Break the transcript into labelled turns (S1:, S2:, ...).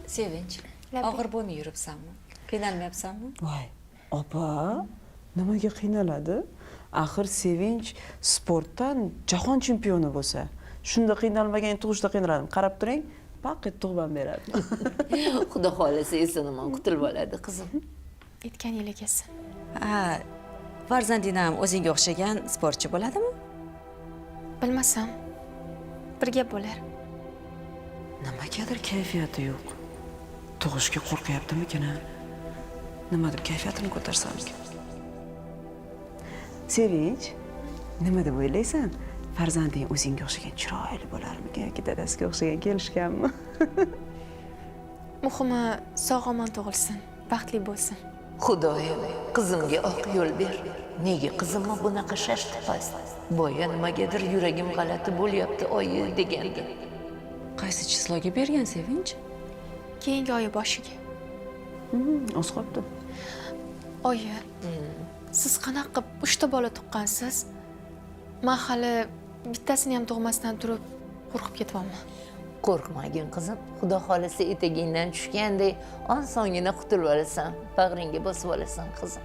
S1: Sevinch, og'ir bo'lmay yuribsanmi? Qiynalmayapsanmi?
S2: Voy, opa, nimaga qiynaladi? Axir Sevinch sportdan jahon chempioni bo'lsa, shunda qiynalmagan tug'ishda qiynaladim. Qarab turing, paqet tug'ban beradi.
S3: Xudo xolasa eson-omon qutulib oladi qizim.
S4: Aytganingiz kelsin.
S1: Ha, farzandinam o'zingga o'xshagan sportchi bo'ladimi?
S4: Bilmasam, bir gap bo'lar.
S2: Nimagadir kayfiyati yo'q. Tug'ishga qo'rqyaptimikin? Nima deb kayfiyatini ko'tarsamikin? Sevinch, nima deb o'ylaysan? Farzanding o'zingga o'xshagan chiroyli bo'larmikan yoki dadasiga o'xshagan kelishganmi?
S4: Muhimi sog'-omon tug'ilsin, baxtli bo'lsin.
S3: Xudoyim, qizimga oq yo'l ber. Nega qizimni bunaqa shashtipas? Boya nimagadir yuragim g'alati bo'lyapti, oyi deganda.
S1: Qaysi chisloga bergan Sevinch?
S4: Keyingi oyi boshiga.
S2: Oz qolibdi.
S4: Oyi, siz qanaqa qilib 3 ta bola tuqqansiz? Men hali bittasini ham tug'masdan turib qo'rqib ketyapman.
S3: Qo'rqmagin qizim. Xudo xolasa etagingdan tushgandek osongina qutulib olasan. Bag'ringga bosib olasan qizim.